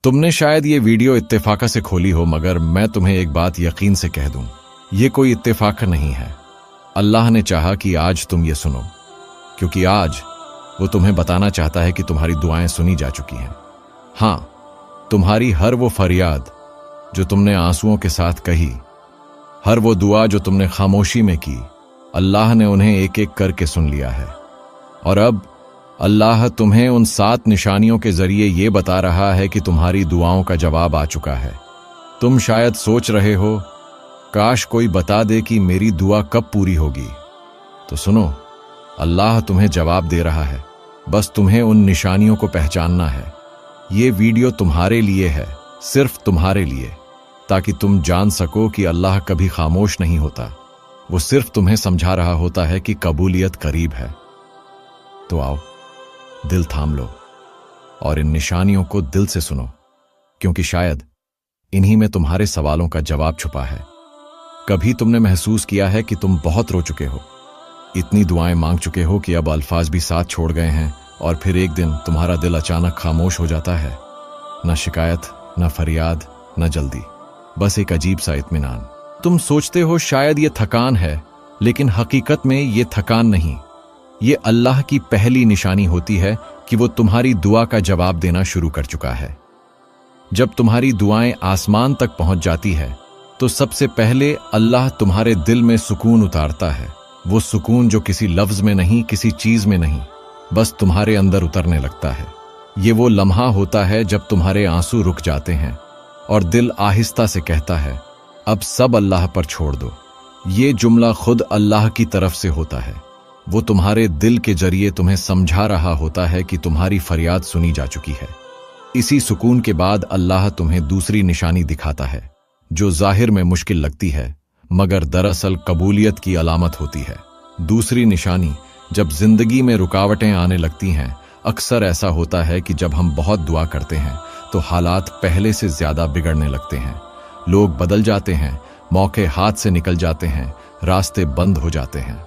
तुमने शायद ये वीडियो इत्तेफाका से खोली हो, मगर मैं तुम्हें एक बात यकीन से कह दूं, ये कोई इत्तेफाक नहीं है। अल्लाह ने चाहा कि आज तुम ये सुनो, क्योंकि आज वो तुम्हें बताना चाहता है कि तुम्हारी दुआएं सुनी जा चुकी हैं। हाँ, तुम्हारी हर वो फरियाद जो तुमने आंसुओं के साथ कही, हर वो दुआ जो तुमने खामोशी में की, अल्लाह ने उन्हें एक एक करके सुन लिया है। और अब अल्लाह तुम्हें उन 7 निशानियों के जरिए ये बता रहा है कि तुम्हारी दुआओं का जवाब आ चुका है। तुम शायद सोच रहे हो, काश कोई बता दे कि मेरी दुआ कब पूरी होगी। तो सुनो, अल्लाह तुम्हें जवाब दे रहा है, बस तुम्हें उन निशानियों को पहचानना है। ये वीडियो तुम्हारे लिए है, सिर्फ तुम्हारे लिए, ताकि तुम जान सको कि अल्लाह कभी खामोश नहीं होता। वो सिर्फ तुम्हें समझा रहा होता है कि कबूलियत करीब है। तो आओ, दिल थाम लो और इन निशानियों को दिल से सुनो, क्योंकि शायद इन्हीं में तुम्हारे सवालों का जवाब छुपा है। कभी तुमने महसूस किया है कि तुम बहुत रो चुके हो, इतनी दुआएं मांग चुके हो कि अब अल्फाज भी साथ छोड़ गए हैं, और फिर एक दिन तुम्हारा दिल अचानक खामोश हो जाता है। न शिकायत, न फरियाद, न जल्दी, बस एक अजीब सा इत्मीनान। तुम सोचते हो शायद ये थकान है, लेकिन हकीकत में ये थकान नहीं, ये अल्लाह की पहली निशानी होती है कि वो तुम्हारी दुआ का जवाब देना शुरू कर चुका है। जब तुम्हारी दुआएं आसमान तक पहुंच जाती है, तो सबसे पहले अल्लाह तुम्हारे दिल में सुकून उतारता है। वो सुकून जो किसी लफ्ज में नहीं, किसी चीज में नहीं, बस तुम्हारे अंदर उतरने लगता है। ये वो लम्हा होता है जब तुम्हारे आंसू रुक जाते हैं और दिल आहिस्ता से कहता है, अब सब अल्लाह पर छोड़ दो। ये जुमला खुद अल्लाह की तरफ से होता है। वो तुम्हारे दिल के जरिए तुम्हें समझा रहा होता है कि तुम्हारी फरियाद सुनी जा चुकी है। इसी सुकून के बाद अल्लाह तुम्हें दूसरी निशानी दिखाता है, जो जाहिर में मुश्किल लगती है, मगर दरअसल कबूलियत की अलामत होती है। दूसरी निशानी, जब जिंदगी में रुकावटें आने लगती हैं, अक्सर ऐसा होता है कि जब हम बहुत दुआ करते हैं तो हालात पहले से ज्यादा बिगड़ने लगते हैं। लोग बदल जाते हैं, मौके हाथ से निकल जाते हैं, रास्ते बंद हो जाते हैं।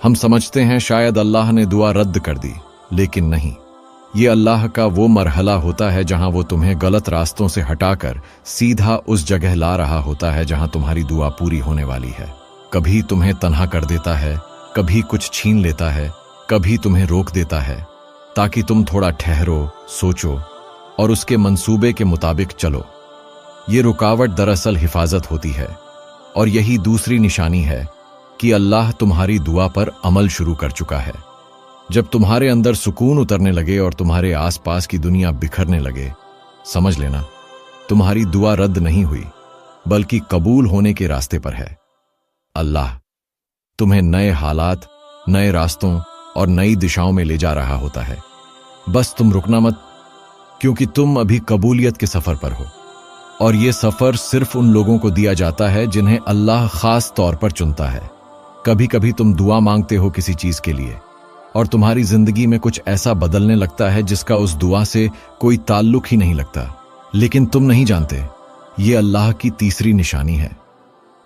हम समझते हैं शायद अल्लाह ने दुआ रद्द कर दी, लेकिन नहीं। ये अल्लाह का वो मरहला होता है जहां वो तुम्हें गलत रास्तों से हटाकर सीधा उस जगह ला रहा होता है जहां तुम्हारी दुआ पूरी होने वाली है। कभी तुम्हें तन्हा कर देता है, कभी कुछ छीन लेता है, कभी तुम्हें रोक देता है, ताकि तुम थोड़ा ठहरो, सोचो और उसके मंसूबे के मुताबिक चलो। ये रुकावट दरअसल हिफाजत होती है, और यही दूसरी निशानी है कि अल्लाह तुम्हारी दुआ पर अमल शुरू कर चुका है। जब तुम्हारे अंदर सुकून उतरने लगे और तुम्हारे आसपास की दुनिया बिखरने लगे, समझ लेना तुम्हारी दुआ रद्द नहीं हुई, बल्कि कबूल होने के रास्ते पर है। अल्लाह तुम्हें नए हालात, नए रास्तों और नई दिशाओं में ले जा रहा होता है। बस तुम रुकना मत, क्योंकि तुम अभी कबूलियत के सफर पर हो, और यह सफर सिर्फ उन लोगों को दिया जाता है जिन्हें अल्लाह खास तौर पर चुनता है। कभी कभी तुम दुआ मांगते हो किसी चीज के लिए, और तुम्हारी जिंदगी में कुछ ऐसा बदलने लगता है जिसका उस दुआ से कोई ताल्लुक ही नहीं लगता, लेकिन तुम नहीं जानते ये अल्लाह की तीसरी निशानी है।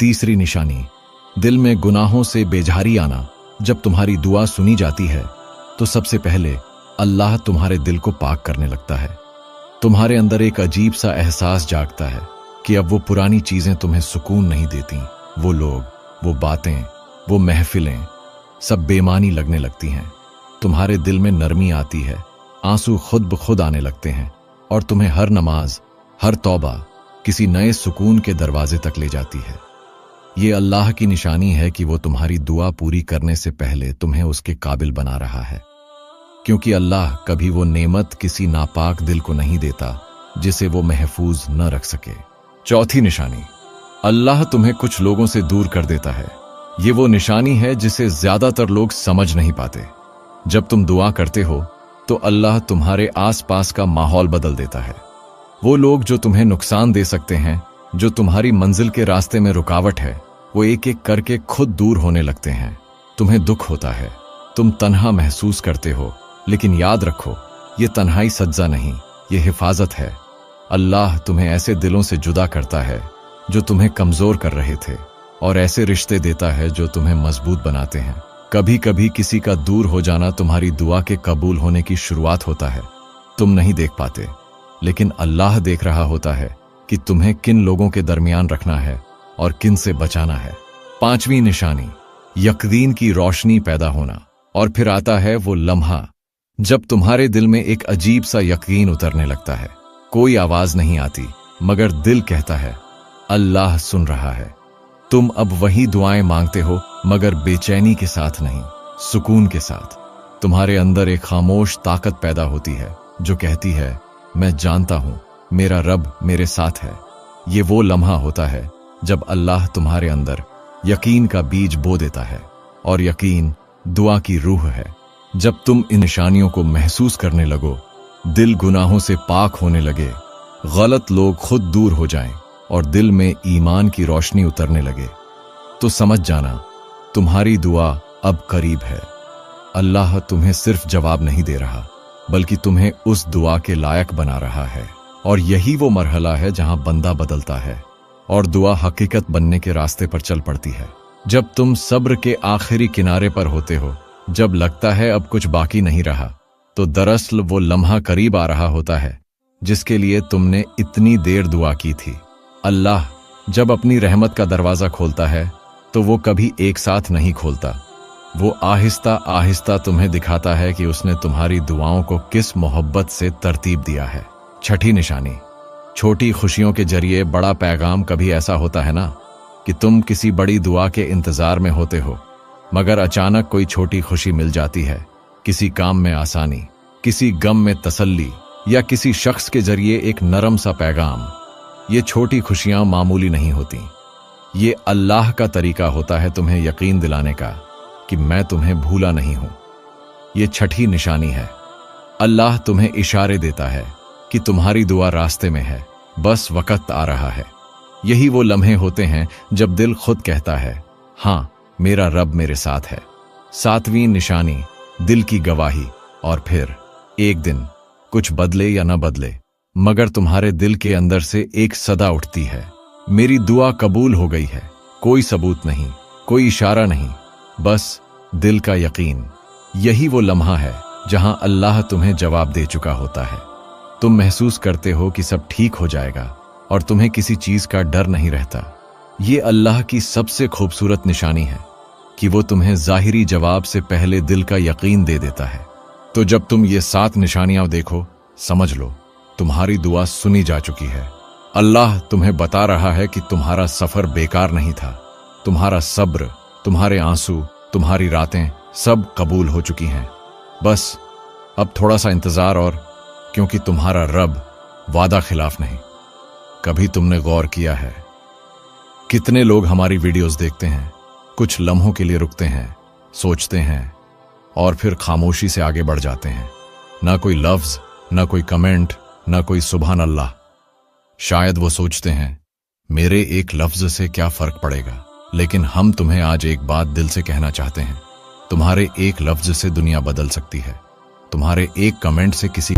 तीसरी निशानी, दिल में गुनाहों से बेजारी आना। जब तुम्हारी दुआ सुनी जाती है तो सबसे पहले अल्लाह तुम्हारे दिल को पाक करने लगता है। तुम्हारे अंदर एक अजीब सा एहसास जागता है कि अब वो पुरानी चीजें तुम्हें सुकून नहीं देती। वो लोग, वो बातें, वो महफिलें सब बेमानी लगने लगती हैं। तुम्हारे दिल में नरमी आती है, आंसू खुद ब खुद आने लगते हैं, और तुम्हें हर नमाज, हर तौबा किसी नए सुकून के दरवाजे तक ले जाती है। ये अल्लाह की निशानी है कि वो तुम्हारी दुआ पूरी करने से पहले तुम्हें उसके काबिल बना रहा है, क्योंकि अल्लाह कभी वो नेमत किसी नापाक दिल को नहीं देता जिसे वो महफूज न रख सके। चौथी निशानी, अल्लाह तुम्हें कुछ लोगों से दूर कर देता है। ये वो निशानी है जिसे ज्यादातर लोग समझ नहीं पाते। जब तुम दुआ करते हो तो अल्लाह तुम्हारे आसपास का माहौल बदल देता है। वो लोग जो तुम्हें नुकसान दे सकते हैं, जो तुम्हारी मंजिल के रास्ते में रुकावट है, वो एक एक करके खुद दूर होने लगते हैं। तुम्हें दुख होता है, तुम तन्हा महसूस करते हो, लेकिन याद रखो, ये तन्हाई सज्जा नहीं, ये हिफाजत है। अल्लाह तुम्हें ऐसे दिलों से जुदा करता है जो तुम्हें कमजोर कर रहे थे, और ऐसे रिश्ते देता है जो तुम्हें मजबूत बनाते हैं। कभी कभी किसी का दूर हो जाना तुम्हारी दुआ के कबूल होने की शुरुआत होता है। तुम नहीं देख पाते, लेकिन अल्लाह देख रहा होता है कि तुम्हें किन लोगों के दरमियान रखना है और किन से बचाना है। 5वीं निशानी, यकीन की रोशनी पैदा होना। और फिर आता है वो लम्हा जब तुम्हारे दिल में एक अजीब सा यकीन उतरने लगता है। कोई आवाज नहीं आती, मगर दिल कहता है अल्लाह सुन रहा है। तुम अब वही दुआएं मांगते हो, मगर बेचैनी के साथ नहीं, सुकून के साथ। तुम्हारे अंदर एक खामोश ताकत पैदा होती है जो कहती है मैं जानता हूं मेरा रब मेरे साथ है। ये वो लम्हा होता है जब अल्लाह तुम्हारे अंदर यकीन का बीज बो देता है। और यकीन दुआ की रूह है। जब तुम इन निशानियों को महसूस करने लगो, दिल गुनाहों से पाक होने लगे, गलत लोग खुद दूर हो जाएं और दिल में ईमान की रोशनी उतरने लगे, तो समझ जाना तुम्हारी दुआ अब करीब है। अल्लाह तुम्हें सिर्फ जवाब नहीं दे रहा, बल्कि तुम्हें उस दुआ के लायक बना रहा है। और यही वो मरहला है जहां बंदा बदलता है और दुआ हकीकत बनने के रास्ते पर चल पड़ती है। जब तुम सब्र के आखिरी किनारे पर होते हो, जब लगता है अब कुछ बाकी नहीं रहा, तो दरअसल वो लम्हा करीब आ रहा होता है जिसके लिए तुमने इतनी देर दुआ की थी। अल्लाह जब अपनी रहमत का दरवाजा खोलता है तो वो कभी एक साथ नहीं खोलता। वो आहिस्ता आहिस्ता तुम्हें दिखाता है कि उसने तुम्हारी दुआओं को किस मोहब्बत से तरतीब दिया है। 6ठी निशानी, छोटी खुशियों के जरिए बड़ा पैगाम। कभी ऐसा होता है ना कि तुम किसी बड़ी दुआ के इंतजार में होते हो, मगर अचानक कोई छोटी खुशी मिल जाती है। किसी काम में आसानी, किसी गम में तसल्ली, या किसी शख्स के जरिए एक नरम सा पैगाम। ये छोटी खुशियां मामूली नहीं होती। ये अल्लाह का तरीका होता है तुम्हें यकीन दिलाने का कि मैं तुम्हें भूला नहीं हूं। ये 6ठी निशानी है। अल्लाह तुम्हें इशारे देता है कि तुम्हारी दुआ रास्ते में है, बस वक्त आ रहा है। यही वो लम्हे होते हैं जब दिल खुद कहता है हां मेरा रब मेरे साथ है। 7वीं निशानी, दिल की गवाही। और फिर एक दिन कुछ बदले या न बदले, मगर तुम्हारे दिल के अंदर से एक सदा उठती है, मेरी दुआ कबूल हो गई है। कोई सबूत नहीं, कोई इशारा नहीं, बस दिल का यकीन। यही वो लम्हा है जहां अल्लाह तुम्हें जवाब दे चुका होता है। तुम महसूस करते हो कि सब ठीक हो जाएगा और तुम्हें किसी चीज का डर नहीं रहता। ये अल्लाह की सबसे खूबसूरत निशानी है कि वो तुम्हें जाहिरी जवाब से पहले दिल का यकीन दे देता है। तो जब तुम ये 7 निशानियां देखो, समझ लो तुम्हारी दुआ सुनी जा चुकी है। अल्लाह तुम्हें बता रहा है कि तुम्हारा सफर बेकार नहीं था। तुम्हारा सब्र, तुम्हारे आंसू, तुम्हारी रातें सब कबूल हो चुकी हैं। बस अब थोड़ा सा इंतजार और, क्योंकि तुम्हारा रब वादा खिलाफ नहीं। कभी तुमने गौर किया है कितने लोग हमारी वीडियोस देखते हैं, कुछ लम्हों के लिए रुकते हैं, सोचते हैं और फिर खामोशी से आगे बढ़ जाते हैं। ना कोई लफ्ज, ना कोई कमेंट, ना कोई सुभान अल्लाह। शायद वो सोचते हैं मेरे एक लफ्ज से क्या फर्क पड़ेगा। लेकिन हम तुम्हें आज एक बात दिल से कहना चाहते हैं, तुम्हारे एक लफ्ज से दुनिया बदल सकती है। तुम्हारे एक कमेंट से किसी